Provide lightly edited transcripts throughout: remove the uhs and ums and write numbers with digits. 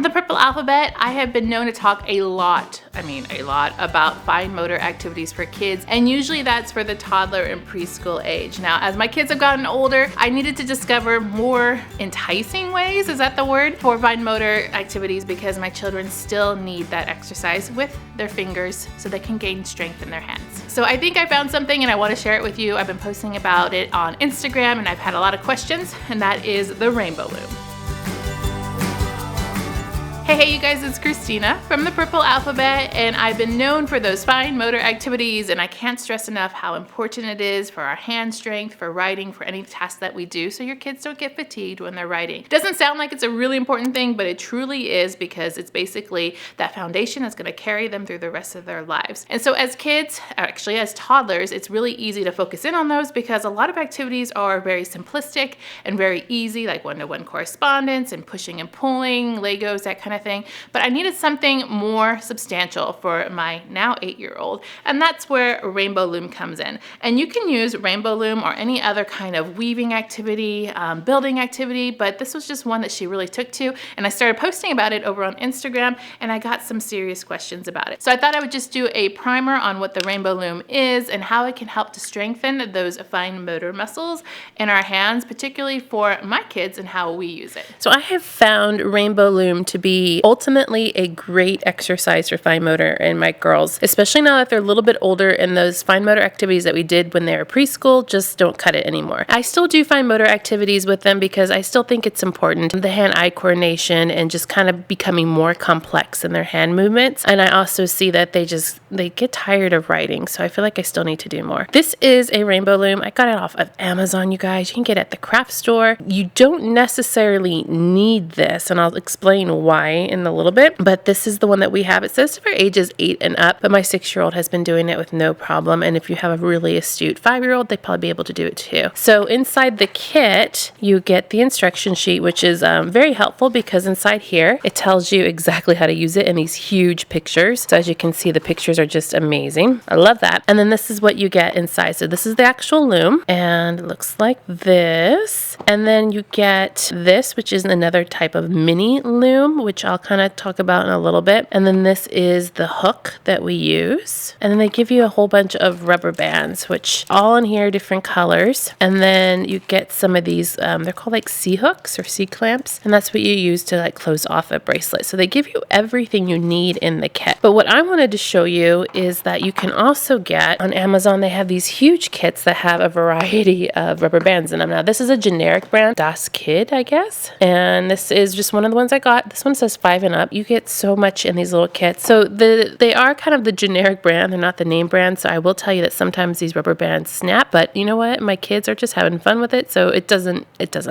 the Purple Alphabet, I have been known to talk a lot about fine motor activities for kids, and usually that's for the toddler and preschool age. Now, as my kids have gotten older, I needed to discover more enticing ways, is that the word, for fine motor activities, because my children still need that exercise with their fingers so they can gain strength in their hands. So I think I found something and I want to share it with you. I've been posting about it on Instagram and I've had a lot of questions, and that is the Rainbow Loom. Hey you guys, it's Christina from the Purple Alphabet, and I've been known for those fine motor activities, and I can't stress enough how important it is for our hand strength, for writing, for any task that we do, so your kids don't get fatigued when they're writing. It doesn't sound like it's a really important thing, but it truly is, because it's basically that foundation that's going to carry them through the rest of their lives. And so as kids, actually as toddlers, it's really easy to focus in on those because a lot of activities are very simplistic and very easy, like one-to-one correspondence and pushing and pulling, Legos, that kind of thing. But I needed something more substantial for my now 8-year-old, and that's where Rainbow Loom comes in. And you can use Rainbow Loom or any other kind of weaving activity, building activity, but this was just one that she really took to, and I started posting about it over on Instagram, and I got some serious questions about it. So I thought I would just do a primer on what the Rainbow Loom is and how it can help to strengthen those fine motor muscles in our hands, particularly for my kids, and how we use it. So I have found Rainbow Loom to be ultimately a great exercise for fine motor in my girls, especially now that they're a little bit older, and those fine motor activities that we did when they were preschool just don't cut it anymore. I still do fine motor activities with them because I still think it's important, the hand-eye coordination and just kind of becoming more complex in their hand movements. And I also see that they get tired of writing, so I feel like I still need to do more. This is a Rainbow Loom. I got it off of Amazon, you guys. You can get it at the craft store. You don't necessarily need this, and I'll explain why in a little bit, but this is the one that we have. It says for ages 8 and up, but my 6-year-old has been doing it with no problem, and if you have a really astute 5-year-old, they'd probably be able to do it too. So inside the kit, you get the instruction sheet, which is very helpful because inside here, it tells you exactly how to use it in these huge pictures. So as you can see, the pictures are just amazing. I love that. And then this is what you get inside. So this is the actual loom, and it looks like this. And then you get this, which is another type of mini loom, which I'll kind of talk about in a little bit. And then this is the hook that we use. And then they give you a whole bunch of rubber bands, which all in here, different colors. And then you get some of these, they're called like C-hooks or C-clamps. And that's what you use to like close off a bracelet. So they give you everything you need in the kit. But what I wanted to show you is that you can also get on Amazon, they have these huge kits that have a variety of rubber bands in them. Now this is a generic brand, Das Kid, I guess. And this is just one of the ones I got. This one says 5 and up. You get so much in these little kits. So they are kind of the generic brand. They're not the name brand. So I will tell you that sometimes these rubber bands snap, but you know what? My kids are just having fun with it. So it doesn't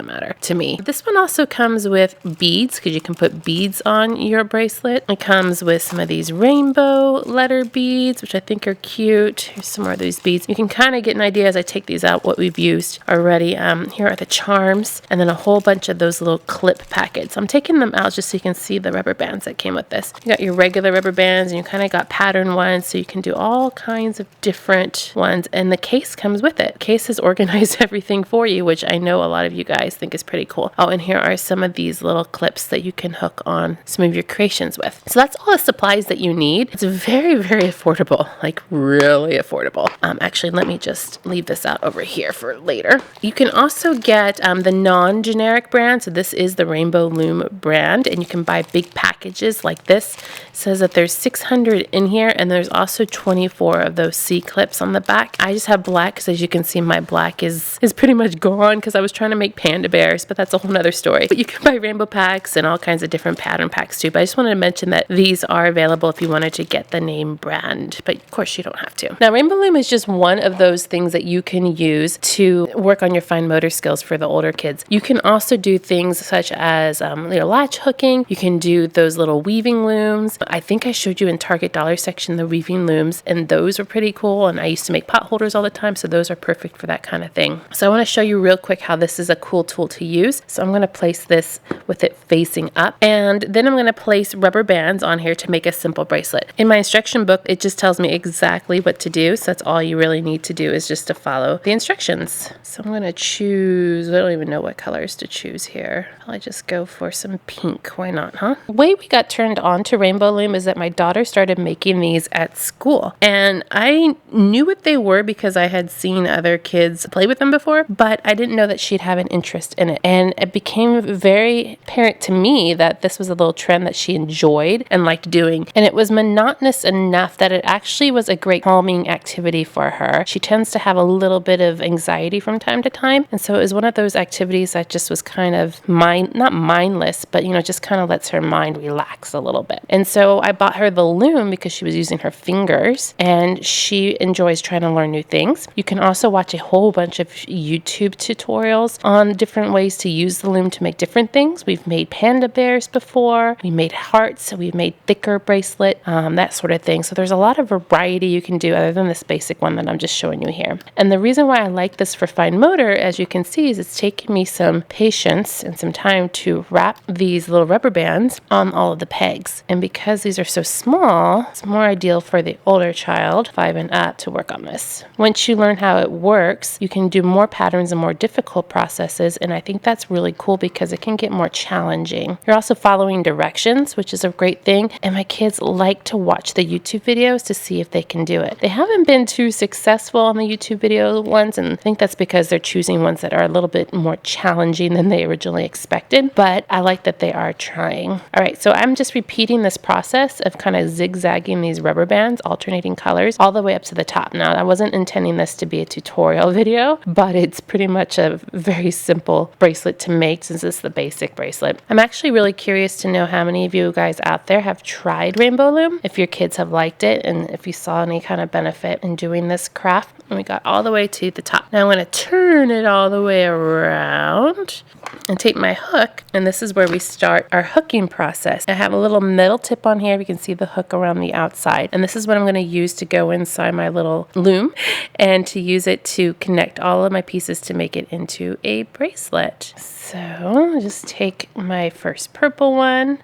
matter to me. This one also comes with beads because you can put beads on your bracelet. It comes with some of these rainbow letter beads, which I think are cute. Here's some more of these beads. You can kind of get an idea as I take these out what we've used already. Here are the charms, and then a whole bunch of those little clip packets. I'm taking them out just so you can see the rubber bands that came with this. You got your regular rubber bands, and you kind of got pattern ones, so you can do all kinds of different ones, and the case comes with it. The case has organized everything for you, which I know a lot of you guys think is pretty cool. Oh, and here are some of these little clips that you can hook on some of your creations with. So that's all the supplies that you need. It's very, very affordable, like really affordable. Actually, let me just leave this out over here for later. You can also get the non-generic brand. So this is the Rainbow Loom brand, and you can buy big packages like this. It says that there's 600 in here, and there's also 24 of those C-clips on the back. I just have black because as you can see, my black is pretty much gone because I was trying to make panda bears, but that's a whole nother story. But you can buy rainbow packs and all kinds of different pattern packs too. But I just wanted to mention that these are available if you wanted to get the name brand, but of course you don't have to. Now, Rainbow Loom is just one of those things that you can use to work on your fine motor skills for the older kids. You can also do things such as latch hooking. You can do those little weaving looms. I think I showed you in Target dollar section the weaving looms, and those are pretty cool. And I used to make pot holders all the time, so those are perfect for that kind of thing. So I want to show you real quick how this is a cool tool to use. So I'm going to place this with it facing up, and then I'm going to place rubber bands on here to make a simple bracelet. In my instruction book, book, it just tells me exactly what to do. So that's all you really need to do, is just to follow the instructions. So I'm going to choose, I don't even know what colors to choose here. I'll just go for some pink. Why not, huh? The way we got turned on to Rainbow Loom is that my daughter started making these at school. And I knew what they were because I had seen other kids play with them before, but I didn't know that she'd have an interest in it. And it became very apparent to me that this was a little trend that she enjoyed and liked doing. And it was monotonous enough that it actually was a great calming activity for her. She tends to have a little bit of anxiety from time to time. And so it was one of those activities that just was kind of not mindless, but just kind of lets her mind relax a little bit. And so I bought her the loom because she was using her fingers and she enjoys trying to learn new things. You can also watch a whole bunch of YouTube tutorials on different ways to use the loom to make different things. We've made panda bears before, we made hearts, so we've made thicker bracelet, that sort of thing. So there's a lot of variety you can do other than this basic one that I'm just showing you here. And the reason why I like this for fine motor, as you can see, is it's taken me some patience and some time to wrap these little rubber bands on all of the pegs. And because these are so small, it's more ideal for the older child, 5 and up, to work on this. Once you learn how it works, you can do more patterns and more difficult processes, and I think that's really cool because it can get more challenging. You're also following directions, which is a great thing, and my kids like to watch the YouTube videos to see if they can do it. They haven't been too successful on the YouTube video ones, and I think that's because they're choosing ones that are a little bit more challenging than they originally expected, but I like that they are trying. All right, so I'm just repeating this process of kind of zigzagging these rubber bands, alternating colors, all the way up to the top. Now, I wasn't intending this to be a tutorial video, but it's pretty much a very simple bracelet to make since it's the basic bracelet. I'm actually really curious to know how many of you guys out there have tried Rainbow Loom, if your kids have liked it, and if you saw any kind of benefit in doing this craft. And we got all the way to the top. Now I'm going to turn it all the way around and take my hook, and this is where we start our hooking process. I have a little metal tip on here. You can see the hook around the outside, and this is what I'm going to use to go inside my little loom and to use it to connect all of my pieces to make it into a bracelet. So I'll just take my first purple one,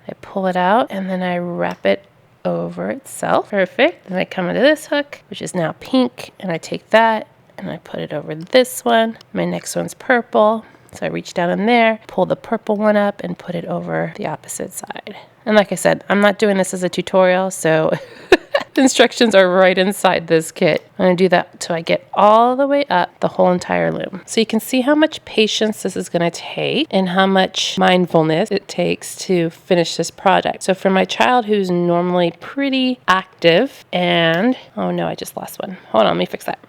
I pull it out, and then I wrap it over itself. Perfect. Then I come into this hook, which is now pink, and I take that and I put it over this one. My next one's purple, so I reach down in there, pull the purple one up, and put it over the opposite side. And like I said, I'm not doing this as a tutorial, so the instructions are right inside this kit. I'm going to do that until I get all the way up the whole entire loom. So you can see how much patience this is going to take and how much mindfulness it takes to finish this project. So for my child who's normally pretty active and, oh no, I just lost one. Hold on, let me fix that.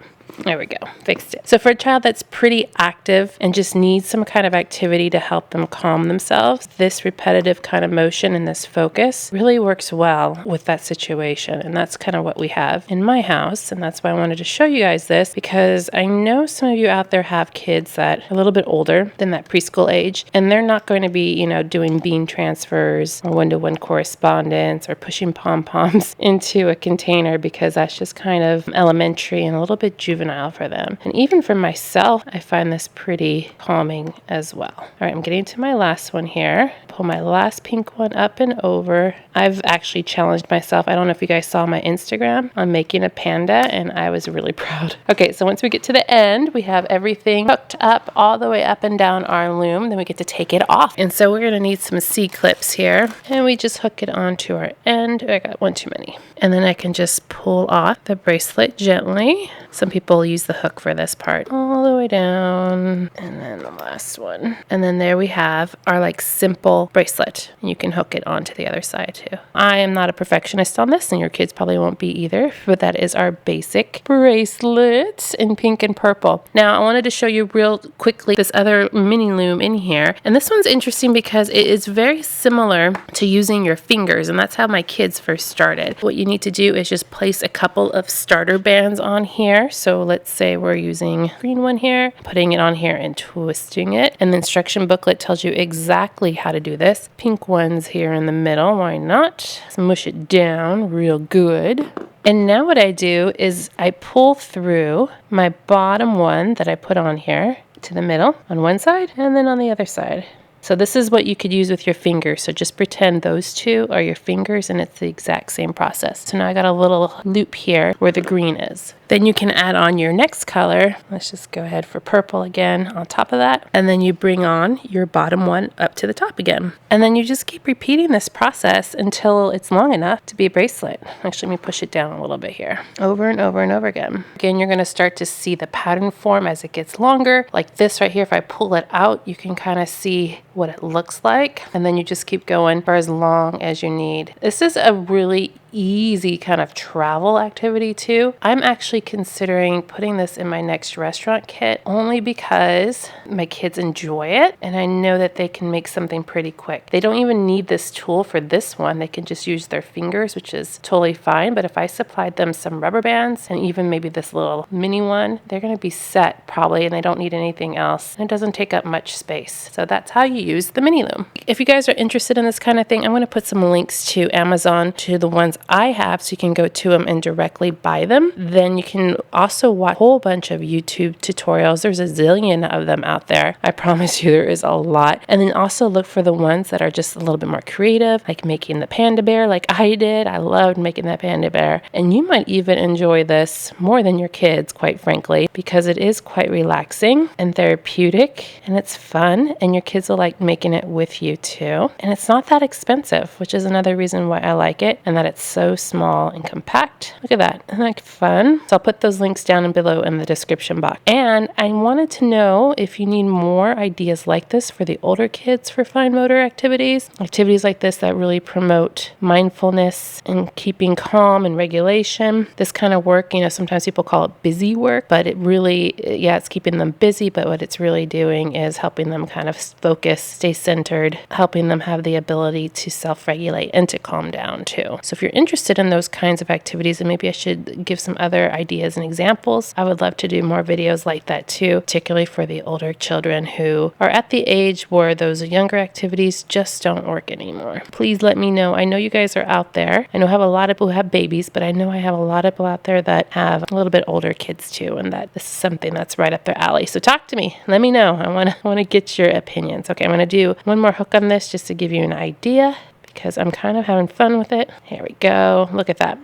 There we go, fixed it. So for a child that's pretty active and just needs some kind of activity to help them calm themselves, this repetitive kind of motion and this focus really works well with that situation. And that's kind of what we have in my house. And that's why I wanted to show you guys this, because I know some of you out there have kids that are a little bit older than that preschool age, and they're not going to be, doing bean transfers or one-to-one correspondence or pushing pom-poms into a container, because that's just kind of elementary and a little bit juvenile for them. And even for myself, I find this pretty calming as well. All right, I'm getting to my last one here. Pull my last pink one up and over. I've actually challenged myself. I don't know if you guys saw my Instagram on making a panda, and I was really proud. Okay, so once we get to the end, we have everything hooked up all the way up and down our loom. Then we get to take it off. And so we're going to need some C-clips here, and we just hook it onto our end. I got one too many. And then I can just pull off the bracelet gently. Some people use the hook for this part. All the way down. And then the last one. And then there we have our simple bracelet. You can hook it onto the other side too. I am not a perfectionist on this, and your kids probably won't be either, but that is our basic bracelet in pink and purple. Now I wanted to show you real quickly this other mini loom in here. And this one's interesting because it is very similar to using your fingers, and that's how my kids first started. What you need to do is just place a couple of starter bands on here. So let's say we're using green one here, putting it on here and twisting it. And the instruction booklet tells you exactly how to do this. Pink one's here in the middle, why not? Smush it down real good. And now what I do is I pull through my bottom one that I put on here to the middle on one side and then on the other side. So this is what you could use with your fingers. So just pretend those two are your fingers and it's the exact same process. So now I got a little loop here where the green is. Then you can add on your next color. Let's just go ahead for purple again on top of that. And then you bring on your bottom one up to the top again. And then you just keep repeating this process until it's long enough to be a bracelet. Actually, let me push it down a little bit here. Over and over and over again. Again, you're going to start to see the pattern form as it gets longer. Like this right here, if I pull it out, you can kind of see what it looks like. And then you just keep going for as long as you need. This is a really easy kind of travel activity too. I'm actually considering putting this in my next restaurant kit only because my kids enjoy it and I know that they can make something pretty quick. They don't even need this tool for this one. They can just use their fingers, which is totally fine. But if I supplied them some rubber bands and even maybe this little mini one, they're going to be set probably and they don't need anything else. And it doesn't take up much space. So that's how you use the mini loom. If you guys are interested in this kind of thing, I'm going to put some links to Amazon to the ones I have so you can go to them and directly buy them. Then you can also watch a whole bunch of YouTube tutorials. There's a zillion of them out there. I promise you there is a lot. And then also look for the ones that are just a little bit more creative, like making the panda bear like I did. I loved making that panda bear. And you might even enjoy this more than your kids, quite frankly, because it is quite relaxing and therapeutic and it's fun and your kids will like making it with you too. And it's not that expensive, which is another reason why I like it and that it's so small and compact. Look at that. Isn't that fun? So I'll put those links down and below in the description box. And I wanted to know if you need more ideas like this for the older kids for fine motor activities. Activities like this that really promote mindfulness and keeping calm and regulation. This kind of work, you know, sometimes people call it busy work, but it really, yeah, it's keeping them busy, but what it's really doing is helping them kind of focus, stay centered, helping them have the ability to self-regulate and to calm down too. So if you're interested in those kinds of activities, and maybe I should give some other ideas and examples, I would love to do more videos like that too, particularly for the older children who are at the age where those younger activities just don't work anymore. Please let me know. I know you guys are out there. I know I have a lot of people who have babies, but I know I have a lot of people out there that have a little bit older kids too, and that this is something that's right up their alley. So talk to me. Let me know. I want to get your opinions. Okay, I'm going to do one more hook on this just to give you an idea, because I'm kind of having fun with it. Here we go. Look at that.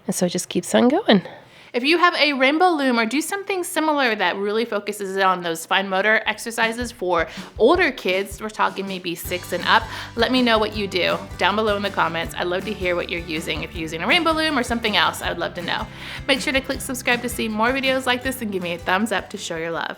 And so it just keeps on going. If you have a rainbow loom or do something similar that really focuses on those fine motor exercises for older kids, we're talking maybe 6 and up, let me know what you do down below in the comments. I'd love to hear what you're using. If you're using a rainbow loom or something else, I would love to know. Make sure to click subscribe to see more videos like this and give me a thumbs up to show your love.